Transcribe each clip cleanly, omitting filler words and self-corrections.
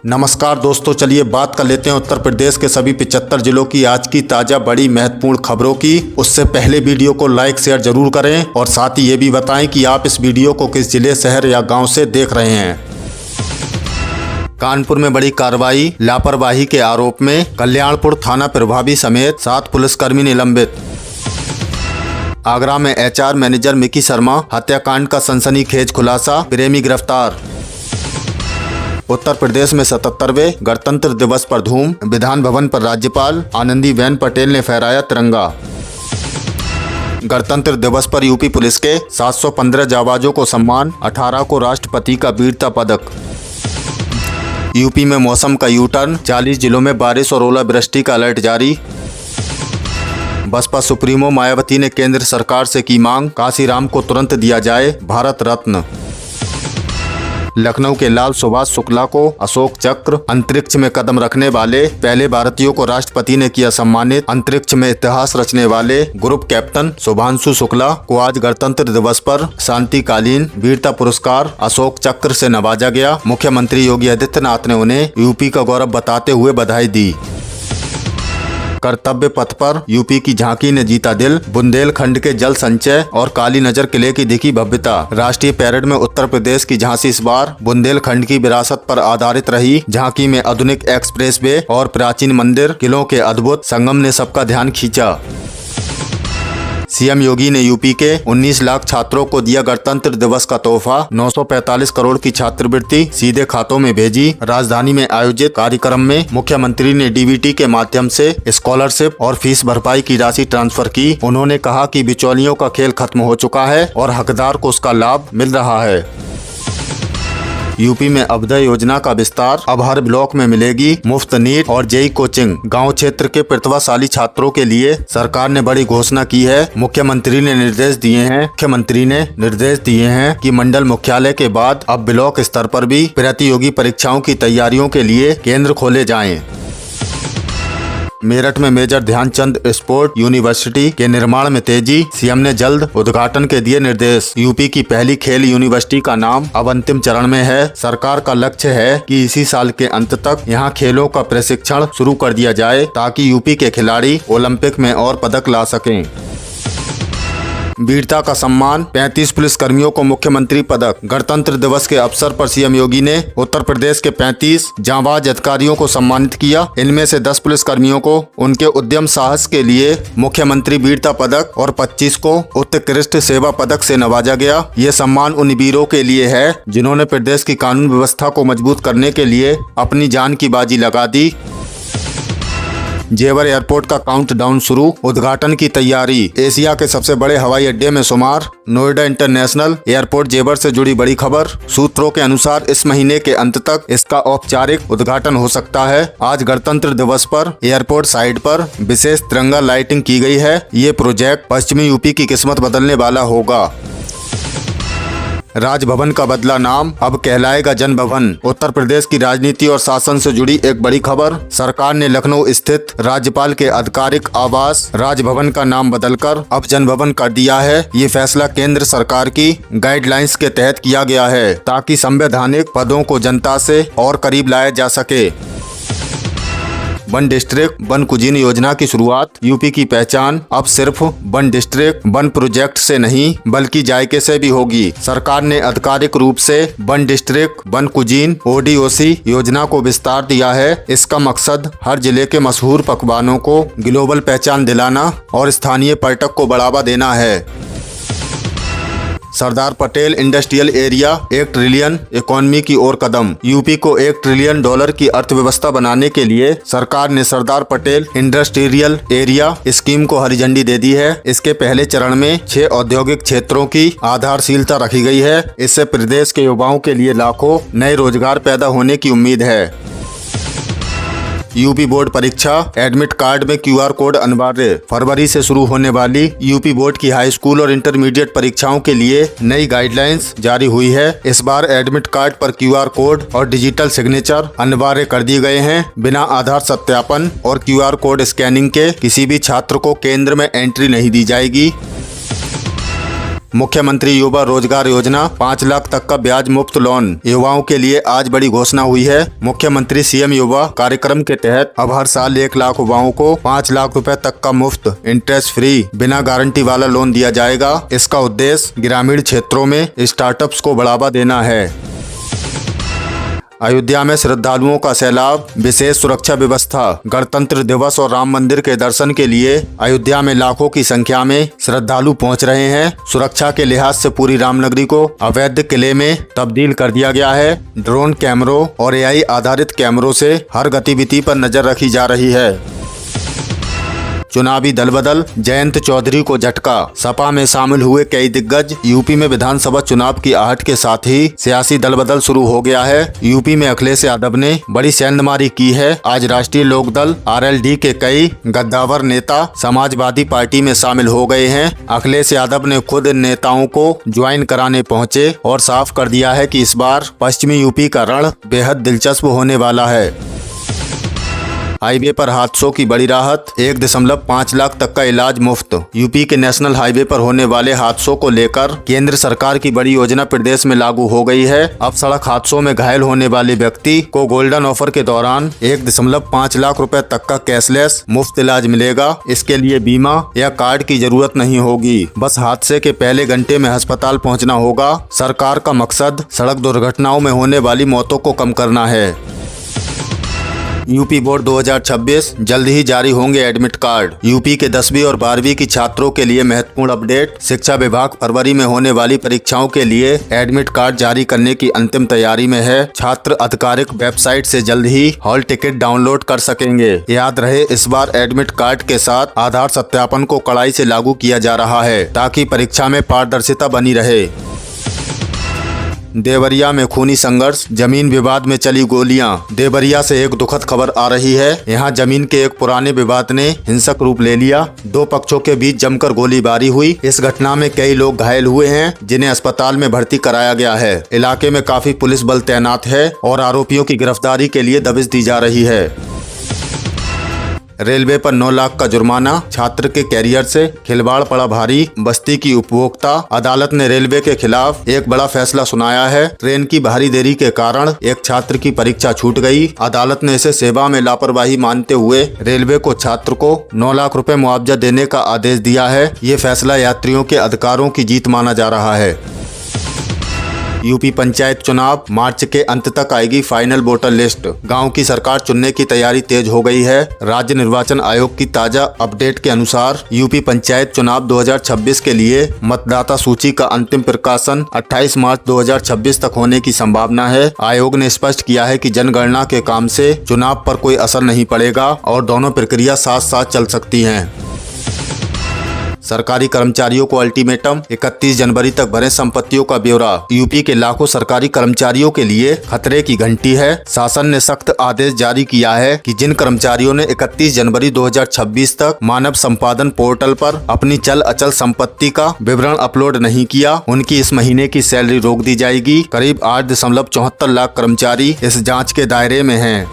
नमस्कार दोस्तों, चलिए बात कर लेते हैं उत्तर प्रदेश के सभी 75 जिलों की आज की ताज़ा बड़ी महत्वपूर्ण खबरों की। उससे पहले वीडियो को लाइक शेयर जरूर करें और साथ ही ये भी बताएं कि आप इस वीडियो को किस जिले, शहर या गांव से देख रहे हैं। कानपुर में बड़ी कार्रवाई, लापरवाही के आरोप में कल्याणपुर थाना प्रभारी समेत 7 पुलिसकर्मी निलंबित। आगरा में HR मैनेजर मिकी शर्मा हत्याकांड का सनसनीखेज खुलासा, प्रेमी गिरफ्तार। उत्तर प्रदेश में 77वें गणतंत्र दिवस पर धूम, विधान भवन पर राज्यपाल आनंदीबेन पटेल ने फहराया तिरंगा। गणतंत्र दिवस पर यूपी पुलिस के 715 जाबाजों को सम्मान, 18 को राष्ट्रपति का वीरता पदक। यूपी में मौसम का यू टर्न, 40 जिलों में बारिश और ओलावृष्टि का अलर्ट जारी। बसपा सुप्रीमो मायावती ने केंद्र सरकार से की मांग, काशीराम को तुरंत दिया जाए भारत रत्न। लखनऊ के लाल सुभाष शुक्ला को अशोक चक्र, अंतरिक्ष में कदम रखने वाले पहले भारतीयों को राष्ट्रपति ने किया सम्मानित। अंतरिक्ष में इतिहास रचने वाले ग्रुप कैप्टन शुभांशु शुक्ला को आज गणतंत्र दिवस पर शांतिकालीन वीरता पुरस्कार अशोक चक्र से नवाजा गया। मुख्यमंत्री योगी आदित्यनाथ ने उन्हें यूपी का गौरव बताते हुए बधाई दी। कर्तव्य पथ पर यूपी की झांकी ने जीता दिल, बुंदेलखंड के जल संचय और काली नजर किले की दिखी भव्यता। राष्ट्रीय पैरेड में उत्तर प्रदेश की झांसी इस बार बुंदेलखंड की विरासत पर आधारित रही। झांकी में आधुनिक एक्सप्रेसवे और प्राचीन मंदिर, किलों के अद्भुत संगम ने सबका ध्यान खींचा। सीएम योगी ने यूपी के 19 लाख छात्रों को दिया गणतंत्र दिवस का तोहफा, 945 करोड़ की छात्रवृत्ति सीधे खातों में भेजी। राजधानी में आयोजित कार्यक्रम में मुख्यमंत्री ने डीबीटी के माध्यम से स्कॉलरशिप और फीस भरपाई की राशि ट्रांसफर की। उन्होंने कहा कि बिचौलियों का खेल खत्म हो चुका है और हकदार को उसका लाभ मिल रहा है। यूपी में अभ्युदय योजना का विस्तार, अब हर ब्लॉक में मिलेगी मुफ्त नीट और जेईई कोचिंग। गांव क्षेत्र के प्रतिभाशाली छात्रों के लिए सरकार ने बड़ी घोषणा की है। मुख्यमंत्री ने निर्देश दिए हैं कि मंडल मुख्यालय के बाद अब ब्लॉक स्तर पर भी प्रतियोगी परीक्षाओं की तैयारियों के लिए केंद्र खोले जाएं। मेरठ में मेजर ध्यानचंद स्पोर्ट यूनिवर्सिटी के निर्माण में तेजी, सीएम ने जल्द उद्घाटन के दिए निर्देश। यूपी की पहली खेल यूनिवर्सिटी का नाम अब अंतिम चरण में है। सरकार का लक्ष्य है कि इसी साल के अंत तक यहां खेलों का प्रशिक्षण शुरू कर दिया जाए ताकि यूपी के खिलाड़ी ओलंपिक में और पदक ला सकें। वीरता का सम्मान, 35 पुलिस कर्मियों को मुख्यमंत्री पदक। गणतंत्र दिवस के अवसर पर सीएम योगी ने उत्तर प्रदेश के 35 जांबाज अधिकारियों को सम्मानित किया। इनमें से 10 पुलिस कर्मियों को उनके उद्यम साहस के लिए मुख्यमंत्री वीरता पदक और 25 को उत्कृष्ट सेवा पदक से नवाजा गया। ये सम्मान उन वीरों के लिए है जिन्होंने प्रदेश की कानून व्यवस्था को मजबूत करने के लिए अपनी जान की बाजी लगा दी। जेवर एयरपोर्ट का काउंटडाउन शुरू, उद्घाटन की तैयारी। एशिया के सबसे बड़े हवाई अड्डे में शुमार नोएडा इंटरनेशनल एयरपोर्ट जेवर से जुड़ी बड़ी खबर। सूत्रों के अनुसार इस महीने के अंत तक इसका औपचारिक उद्घाटन हो सकता है। आज गणतंत्र दिवस पर एयरपोर्ट साइड पर विशेष तिरंगा लाइटिंग की गई है। ये प्रोजेक्ट पश्चिमी यूपी की किस्मत बदलने वाला होगा। राजभवन का बदला नाम, अब कहलाएगा जनभवन। उत्तर प्रदेश की राजनीति और शासन से जुड़ी एक बड़ी खबर। सरकार ने लखनऊ स्थित राज्यपाल के आधिकारिक आवास राजभवन का नाम बदलकर अब जनभवन कर दिया है। ये फैसला केंद्र सरकार की गाइडलाइंस के तहत किया गया है ताकि संवैधानिक पदों को जनता से और करीब लाया जा सके। वन डिस्ट्रिक्ट वन कुजीन योजना की शुरुआत, यूपी की पहचान अब सिर्फ वन डिस्ट्रिक्ट वन प्रोजेक्ट से नहीं बल्कि जायके से भी होगी। सरकार ने आधिकारिक रूप से one district one cuisine ODOC योजना को विस्तार दिया है। इसका मकसद हर जिले के मशहूर पकवानों को ग्लोबल पहचान दिलाना और स्थानीय पर्यटक को बढ़ावा देना है। Sardar Patel industrial area, 1 trillion economy की ओर कदम। यूपी को $1 ट्रिलियन की अर्थव्यवस्था बनाने के लिए सरकार ने सरदार पटेल इंडस्ट्रियल एरिया स्कीम को हरी झंडी दे दी है। इसके पहले चरण में 6 औद्योगिक क्षेत्रों की आधारशिलता रखी गई है। इससे प्रदेश के युवाओं के लिए लाखों नए रोजगार पैदा होने की उम्मीद है। यूपी बोर्ड परीक्षा, एडमिट कार्ड में QR कोड अनिवार्य। फरवरी से शुरू होने वाली यूपी बोर्ड की हाई स्कूल और इंटरमीडिएट परीक्षाओं के लिए नई गाइडलाइंस जारी हुई है। इस बार एडमिट कार्ड पर QR कोड और डिजिटल सिग्नेचर अनिवार्य कर दिए गए हैं। बिना आधार सत्यापन और QR कोड स्कैनिंग के किसी भी छात्र को केंद्र में एंट्री नहीं दी जाएगी। मुख्यमंत्री युवा रोजगार योजना 5 लाख तक का ब्याज मुफ्त लोन युवाओं के लिए आज बड़ी घोषणा हुई है। मुख्यमंत्री सीएम युवा कार्यक्रम के तहत अब हर साल 1 लाख युवाओं को 5 लाख रुपए तक का मुफ्त इंटरेस्ट फ्री बिना गारंटी वाला लोन दिया जाएगा। इसका उद्देश्य ग्रामीण क्षेत्रों में स्टार्टअप्स को बढ़ावा देना है। अयोध्या में श्रद्धालुओं का सैलाब, विशेष सुरक्षा व्यवस्था। गणतंत्र दिवस और राम मंदिर के दर्शन के लिए अयोध्या में लाखों की संख्या में श्रद्धालु पहुंच रहे हैं। सुरक्षा के लिहाज से पूरी रामनगरी को अवैध किले में तब्दील कर दिया गया है। ड्रोन कैमरों और एआई आधारित कैमरों से हर गतिविधि पर नजर रखी जा रही है। चुनावी दलबदल, जयंत चौधरी को झटका। सपा में शामिल हुए कई दिग्गज। यूपी में विधानसभा चुनाव की आहट के साथ ही सियासी दलबदल शुरू हो गया है। यूपी में अखिलेश यादव ने बड़ी सेंधमारी की है। आज राष्ट्रीय लोकदल आरएलडी के कई गद्दावर नेता समाजवादी पार्टी में शामिल हो गए हैं। अखिलेश यादव ने खुद इन नेताओं को ज्वाइन कराने पहुंचे और साफ कर दिया है कि इस बार पश्चिमी यूपी का रण बेहद दिलचस्प होने वाला है। हाईवे पर हादसों की बड़ी राहत, 1.5 लाख तक का इलाज मुफ्त। यूपी के नेशनल हाईवे पर होने वाले हादसों को लेकर केंद्र सरकार की बड़ी योजना प्रदेश में लागू हो गई है। अब सड़क हादसों में घायल होने वाले व्यक्ति को गोल्डन ऑफर के दौरान 1.5 लाख रुपए तक का कैशलेस मुफ्त इलाज मिलेगा। इसके लिए बीमा या कार्ड की जरूरत नहीं होगी, बस हादसे के पहले घंटे में अस्पताल पहुँचना होगा। सरकार का मकसद सड़क दुर्घटनाओं में होने वाली मौतों को कम करना है। यूपी बोर्ड 2026 जल्द ही जारी होंगे एडमिट कार्ड। यूपी के 10वीं और 12वीं की छात्रों के लिए महत्वपूर्ण अपडेट। शिक्षा विभाग फरवरी में होने वाली परीक्षाओं के लिए एडमिट कार्ड जारी करने की अंतिम तैयारी में है। छात्र आधिकारिक वेबसाइट से जल्द ही हॉल टिकट डाउनलोड कर सकेंगे। याद रहे, इस बार एडमिट कार्ड के साथ आधार सत्यापन को कड़ाई से लागू किया जा रहा है ताकि परीक्षा में पारदर्शिता बनी रहे। देवरिया में खूनी संघर्ष, जमीन विवाद में चली गोलियां। देवरिया से एक दुखद खबर आ रही है। यहां जमीन के एक पुराने विवाद ने हिंसक रूप ले लिया। 2 पक्षों के बीच जमकर गोलीबारी हुई। इस घटना में कई लोग घायल हुए हैं, जिन्हें अस्पताल में भर्ती कराया गया है। इलाके में काफी पुलिस बल तैनात है और आरोपियों की गिरफ्तारी के लिए दबिश दी जा रही है। रेलवे पर 9 लाख का जुर्माना, छात्र के कैरियर से खिलवाड़ पड़ा भारी। बस्ती की उपभोक्ता अदालत ने रेलवे के खिलाफ एक बड़ा फैसला सुनाया है। ट्रेन की भारी देरी के कारण एक छात्र की परीक्षा छूट गई। अदालत ने इसे सेवा में लापरवाही मानते हुए रेलवे को छात्र को 9 लाख रुपए मुआवजा देने का आदेश दिया है। ये फैसला यात्रियों के अधिकारों की जीत माना जा रहा है। यूपी पंचायत चुनाव, मार्च के अंत तक आएगी फाइनल वोटर लिस्ट। गांव की सरकार चुनने की तैयारी तेज हो गई है। राज्य निर्वाचन आयोग की ताजा अपडेट के अनुसार यूपी पंचायत चुनाव 2026 के लिए मतदाता सूची का अंतिम प्रकाशन 28 मार्च 2026 तक होने की संभावना है। आयोग ने स्पष्ट किया है कि जनगणना के काम से चुनाव पर कोई असर नहीं पड़ेगा और दोनों प्रक्रिया साथ साथ चल सकती हैं। सरकारी कर्मचारियों को अल्टीमेटम, 31 जनवरी तक भरें संपत्तियों का ब्यौरा। यूपी के लाखों सरकारी कर्मचारियों के लिए खतरे की घंटी है। शासन ने सख्त आदेश जारी किया है कि जिन कर्मचारियों ने 31 जनवरी 2026 तक मानव संपादन पोर्टल पर अपनी चल अचल संपत्ति का विवरण अपलोड नहीं किया, उनकी इस महीने की सैलरी रोक दी जाएगी। करीब 8.74 लाख कर्मचारी इस जाँच के दायरे में हैं।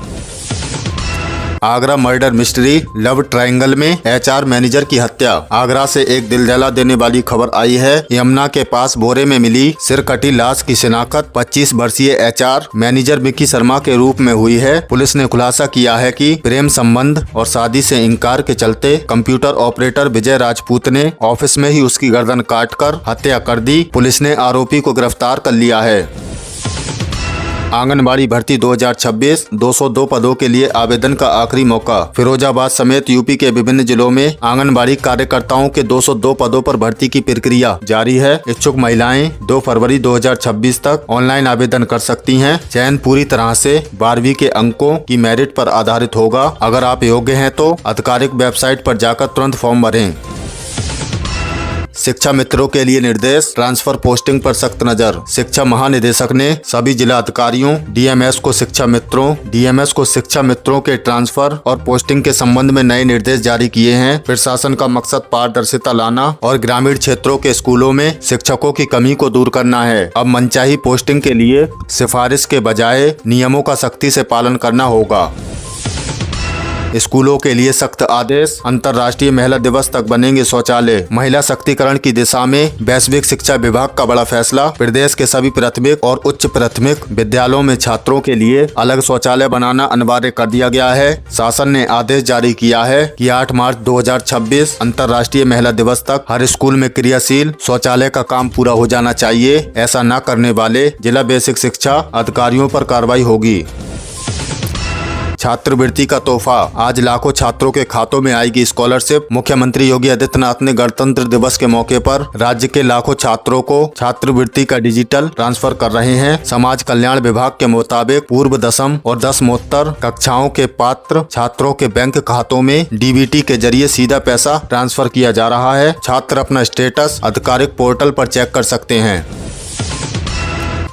Agra murder mystery, love triangle में एचआर मैनेजर की हत्या। आगरा से एक दिल दहला देने वाली खबर आई है। यमुना के पास बोरे में मिली सिरकटी लाश की शिनाख्त 25 वर्षीय एचआर मैनेजर मिकी शर्मा के रूप में हुई है। पुलिस ने खुलासा किया है कि प्रेम संबंध और शादी से इनकार के चलते कंप्यूटर ऑपरेटर विजय राजपूत ने ऑफिस में ही उसकी गर्दन काटकर हत्या कर दी। पुलिस ने आरोपी को गिरफ्तार कर लिया है। आंगनबाड़ी भर्ती 2026, 202 पदों के लिए आवेदन का आखिरी मौका। फिरोजाबाद समेत यूपी के विभिन्न जिलों में आंगनबाड़ी कार्यकर्ताओं के 202 पदों पर भर्ती की प्रक्रिया जारी है। इच्छुक महिलाएं 2 फरवरी 2026 तक ऑनलाइन आवेदन कर सकती हैं। चयन पूरी तरह से 12वीं के अंकों की मेरिट पर आधारित होगा। अगर आप योग्य हैं तो आधिकारिक वेबसाइट पर जाकर तुरंत फॉर्म भरें। शिक्षा मित्रों के लिए निर्देश, ट्रांसफर पोस्टिंग पर सख्त नजर। शिक्षा महानिदेशक ने सभी जिला अधिकारियों, डीएमएस को शिक्षा मित्रों के ट्रांसफर और पोस्टिंग के संबंध में नए निर्देश जारी किए हैं। प्रशासन का मकसद पारदर्शिता लाना और ग्रामीण क्षेत्रों के स्कूलों में शिक्षकों की कमी को दूर करना है। अब मनचाही पोस्टिंग के लिए सिफारिश के बजाय नियमों का सख्ती से पालन करना होगा। स्कूलों के लिए सख्त आदेश, अंतर्राष्ट्रीय महिला दिवस तक बनेंगे शौचालय। महिला शक्तिकरण की दिशा में वैश्विक शिक्षा विभाग का बड़ा फैसला। प्रदेश के सभी प्राथमिक और उच्च प्राथमिक विद्यालयों में छात्रों के लिए अलग शौचालय बनाना अनिवार्य कर दिया गया है। शासन ने आदेश जारी किया है कि 8 मार्च 2026 अंतर्राष्ट्रीय महिला दिवस तक हर स्कूल में क्रियाशील शौचालय का काम पूरा हो जाना चाहिए। ऐसा न करने वाले जिला बेसिक शिक्षा अधिकारियों पर कार्रवाई होगी। छात्रवृत्ति का तोहफा, आज लाखों छात्रों के खातों में आएगी स्कॉलरशिप। मुख्यमंत्री योगी आदित्यनाथ ने गणतंत्र दिवस के मौके पर राज्य के लाखों छात्रों को छात्रवृत्ति का डिजिटल ट्रांसफर कर रहे हैं। समाज कल्याण विभाग के मुताबिक पूर्व दसम और दसमोत्तर कक्षाओं के पात्र छात्रों के बैंक खातों में डीबीटी के जरिए सीधा पैसा ट्रांसफर किया जा रहा है। छात्र अपना स्टेटस आधिकारिक पोर्टल पर चेक कर सकते हैं।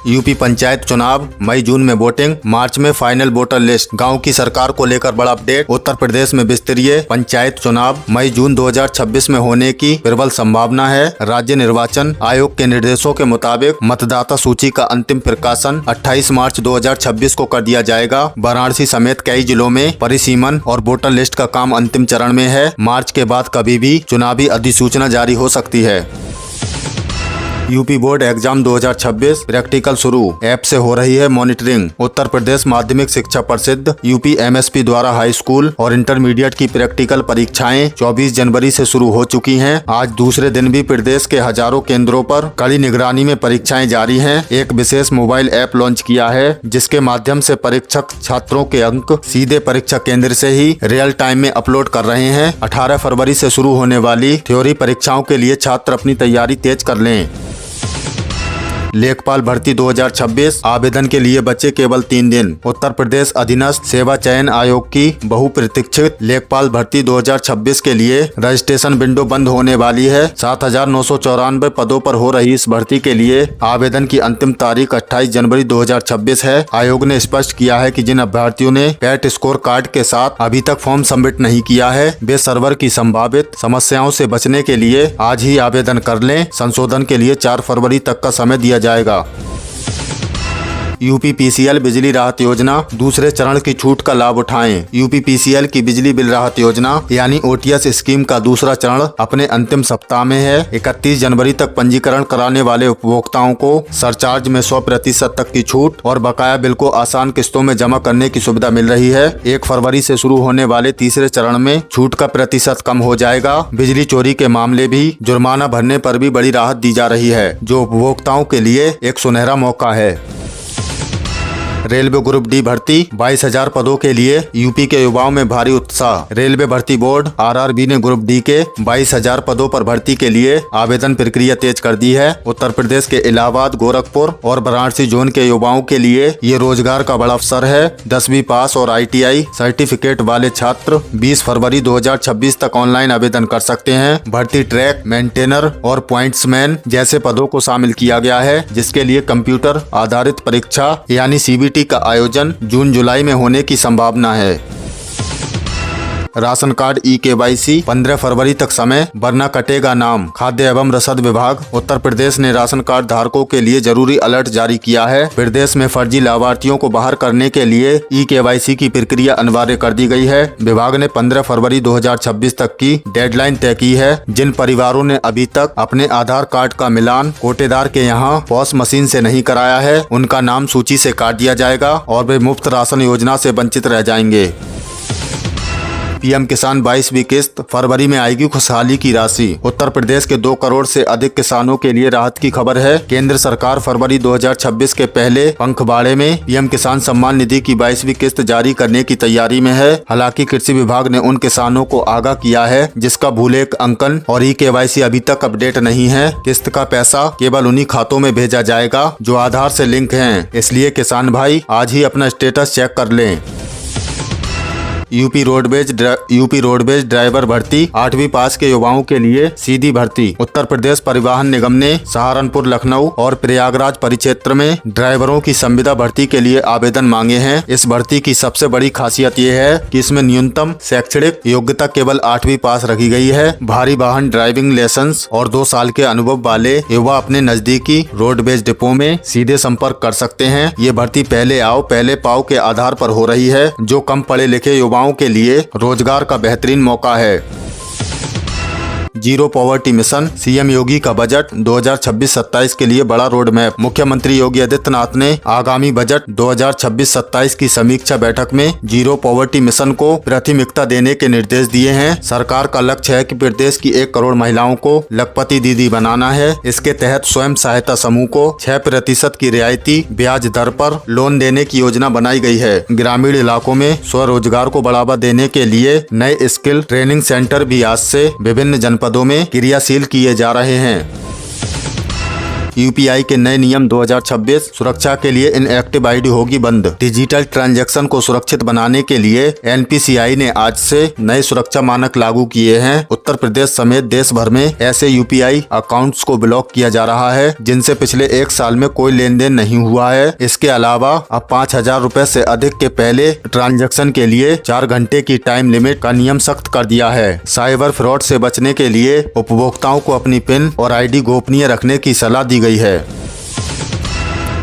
यूपी पंचायत चुनाव, मई जून में वोटिंग, मार्च में फाइनल वोटर लिस्ट। गांव की सरकार को लेकर बड़ा अपडेट। उत्तर प्रदेश में विस्तरीय पंचायत चुनाव मई जून 2026 में होने की प्रबल संभावना है। राज्य निर्वाचन आयोग के निर्देशों के मुताबिक मतदाता सूची का अंतिम प्रकाशन 28 मार्च 2026 को कर दिया जाएगा। वाराणसी समेत कई जिलों में परिसीमन और वोटर लिस्ट का काम अंतिम चरण में है। मार्च के बाद कभी भी चुनावी अधिसूचना जारी हो सकती है। यूपी बोर्ड एग्जाम 2026 प्रैक्टिकल शुरू, ऐप से हो रही है मॉनिटरिंग। उत्तर प्रदेश माध्यमिक शिक्षा परिषद यूपी एमएसपी द्वारा हाई स्कूल और इंटरमीडिएट की प्रैक्टिकल परीक्षाएं 24 जनवरी से शुरू हो चुकी हैं। आज दूसरे दिन भी प्रदेश के हजारों केंद्रों पर कड़ी निगरानी में परीक्षाएं जारी हैं। एक विशेष मोबाइल ऐप लॉन्च किया है जिसके माध्यम से परीक्षक छात्रों के अंक सीधे परीक्षा केंद्र से ही रियल टाइम में अपलोड कर रहे हैं। 18 फरवरी से शुरू होने वाली थ्योरी परीक्षाओं के लिए छात्र अपनी तैयारी तेज कर लें। लेखपाल भर्ती 2026 आवेदन के लिए बचे केवल 3 दिन। उत्तर प्रदेश अधीनस्थ सेवा चयन आयोग की बहुप्रतीक्षित लेखपाल भर्ती 2026 के लिए रजिस्ट्रेशन विंडो बंद होने वाली है। 7,994 पदों पर हो रही इस भर्ती के लिए आवेदन की अंतिम तारीख 28 जनवरी 2026 है। आयोग ने स्पष्ट किया है कि जिन अभ्यर्थियों ने पैट स्कोर कार्ड के साथ अभी तक फॉर्म सबमिट नहीं किया है वे सर्वर की संभावित समस्याओं से बचने के लिए आज ही आवेदन कर लें। संशोधन के लिए 4 फरवरी तक का समय दिया जाएगा। यूपी पीसीएल बिजली राहत योजना, दूसरे चरण की छूट का लाभ उठाएं। यूपी पीसीएल की बिजली बिल राहत योजना यानी ओटीएस स्कीम का दूसरा चरण अपने अंतिम सप्ताह में है। 31 जनवरी तक पंजीकरण कराने वाले उपभोक्ताओं को सरचार्ज में 100% तक की छूट और बकाया बिल को आसान किस्तों में जमा करने की सुविधा मिल रही है। 1 फरवरी से शुरू होने वाले तीसरे चरण में छूट का प्रतिशत कम हो जाएगा। बिजली चोरी के मामले भी जुर्माना भरने पर भी बड़ी राहत दी जा रही है, जो उपभोक्ताओं के लिए एक सुनहरा मौका है। रेलवे ग्रुप डी भर्ती 22,000 पदों के लिए यूपी के युवाओं में भारी उत्साह। रेलवे भर्ती बोर्ड आरआरबी ने ग्रुप डी के 22,000 पदों पर भर्ती के लिए आवेदन प्रक्रिया तेज कर दी है। उत्तर प्रदेश के इलाहाबाद, गोरखपुर और वाराणसी जोन के युवाओं के लिए ये रोजगार का बड़ा अवसर है। 10वीं पास और ITI सर्टिफिकेट वाले छात्र 20 फरवरी 2026 तक ऑनलाइन आवेदन कर सकते हैं। भर्ती ट्रैक, मेंटेनर और पॉइंट्समैन जैसे पदों को शामिल किया गया है, जिसके लिए कंप्यूटर आधारित परीक्षा यानी CBT का आयोजन जून जुलाई में होने की संभावना है। राशन कार्ड eKYC 15 फरवरी तक समय, वरना कटेगा नाम। खाद्य एवं रसद विभाग उत्तर प्रदेश ने राशन कार्ड धारकों के लिए जरूरी अलर्ट जारी किया है। प्रदेश में फर्जी लाभार्थियों को बाहर करने के लिए eKYC की प्रक्रिया अनिवार्य कर दी गई है। विभाग ने 15 फरवरी 2026 तक की डेडलाइन तय की है। जिन परिवारों ने अभी तक अपने आधार कार्ड का मिलान कोटेदार के यहाँ पॉस मशीन से नहीं कराया है, उनका नाम सूची से काट दिया जाएगा और वे मुफ्त राशन योजना से वंचित रह जाएंगे। पीएम किसान 22वीं किस्त, फरवरी में आएगी खुशहाली की राशि। उत्तर प्रदेश के 2 करोड़ से अधिक किसानों के लिए राहत की खबर है। केंद्र सरकार फरवरी 2026 के पहले पंखवाड़े में पीएम किसान सम्मान निधि की 22वीं किस्त जारी करने की तैयारी में है। हालांकि कृषि विभाग ने उन किसानों को आगाह किया है जिसका भूलेख अंकन और eKYC अभी तक अपडेट नहीं है। किस्त का पैसा केवल उन्हीं खातों में भेजा जाएगा जो आधार से लिंक हैं। इसलिए किसान भाई आज ही अपना स्टेटस चेक कर लें। यूपी रोडवेज ड्राइवर भर्ती 8वीं पास के युवाओं के लिए सीधी भर्ती। उत्तर प्रदेश परिवहन निगम ने सहारनपुर, लखनऊ और प्रयागराज परिक्षेत्र में ड्राइवरों की संविदा भर्ती के लिए आवेदन मांगे हैं। इस भर्ती की सबसे बड़ी खासियत ये है कि इसमें न्यूनतम शैक्षणिक योग्यता केवल 8वीं पास रखी गई है। भारी वाहन ड्राइविंग लाइसेंस और 2 साल के अनुभव वाले युवा अपने नजदीकी रोडवेज डिपो में सीधे संपर्क कर सकते हैं। ये भर्ती पहले आओ पहले पाओ के आधार पर हो रही है। जो कम पढ़े लिखे युवा युवाओं के लिए रोजगार का बेहतरीन मौका है। जीरो पॉवर्टी मिशन, सीएम योगी का बजट 2026-27 के लिए बड़ा रोड मैप। मुख्यमंत्री योगी आदित्यनाथ ने आगामी बजट 2026-27 की समीक्षा बैठक में जीरो पॉवर्टी मिशन को प्राथमिकता देने के निर्देश दिए हैं। सरकार का लक्ष्य है कि प्रदेश की 1 करोड़ महिलाओं को लखपति दीदी बनाना है। इसके तहत स्वयं सहायता समूह को 6% की रियायती ब्याज दर पर लोन देने की योजना बनाई गई है। ग्रामीण इलाकों में स्वरोजगार को बढ़ावा देने के लिए नए स्किल ट्रेनिंग सेंटर भी आज से विभिन्न जनपदों में क्रियाशील किए जा रहे हैं। यूपीआई के नए नियम 2026, सुरक्षा के लिए इनएक्टिव आईडी होगी बंद। डिजिटल ट्रांजैक्शन को सुरक्षित बनाने के लिए एनपीसीआई ने आज से नए सुरक्षा मानक लागू किए हैं। उत्तर प्रदेश समेत देश भर में ऐसे यूपीआई अकाउंट्स को ब्लॉक किया जा रहा है जिनसे पिछले 1 साल में कोई लेन देन नहीं हुआ है। इसके अलावा अब 5,000 रुपए से अधिक के पहले ट्रांजैक्शन के लिए 4 घंटे की टाइम लिमिट का नियम सख्त कर दिया है। साइबर फ्रॉड से बचने के लिए उपभोक्ताओं को अपनी पिन और आईडी गोपनीय रखने की सलाह दी गई है।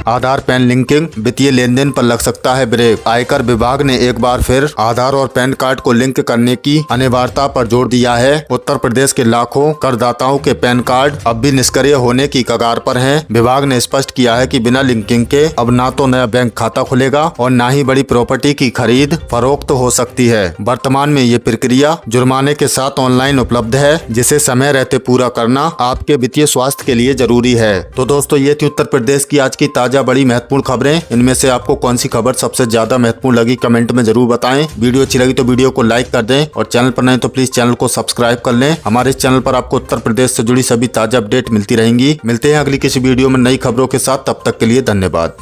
आधार पैन लिंकिंग, वित्तीय लेन देन पर लग सकता है ब्रेक। आयकर विभाग ने एक बार फिर आधार और पैन कार्ड को लिंक करने की अनिवार्यता पर जोर दिया है। उत्तर प्रदेश के लाखों करदाताओं के पैन कार्ड अब भी निष्क्रिय होने की कगार पर हैं। विभाग ने स्पष्ट किया है कि बिना लिंकिंग के अब ना तो नया बैंक खाता खुलेगा और ना ही बड़ी प्रॉपर्टी की खरीद फरोख्त हो सकती है। वर्तमान में ये प्रक्रिया जुर्माने के साथ ऑनलाइन उपलब्ध है, जिसे समय रहते पूरा करना आपके वित्तीय स्वास्थ्य के लिए जरूरी है। तो दोस्तों, ये थी उत्तर प्रदेश की आज की बड़ी महत्वपूर्ण खबरें। इनमें से आपको कौन सी खबर सबसे ज्यादा महत्वपूर्ण लगी, कमेंट में जरूर बताएं। वीडियो अच्छी लगी तो वीडियो को लाइक कर दें और चैनल पर नए तो प्लीज चैनल को सब्सक्राइब कर लें। हमारे इस चैनल पर आपको उत्तर प्रदेश से जुड़ी सभी ताजा अपडेट मिलती रहेंगी। मिलते हैं अगली किसी वीडियो में नई खबरों के साथ। तब तक के लिए धन्यवाद।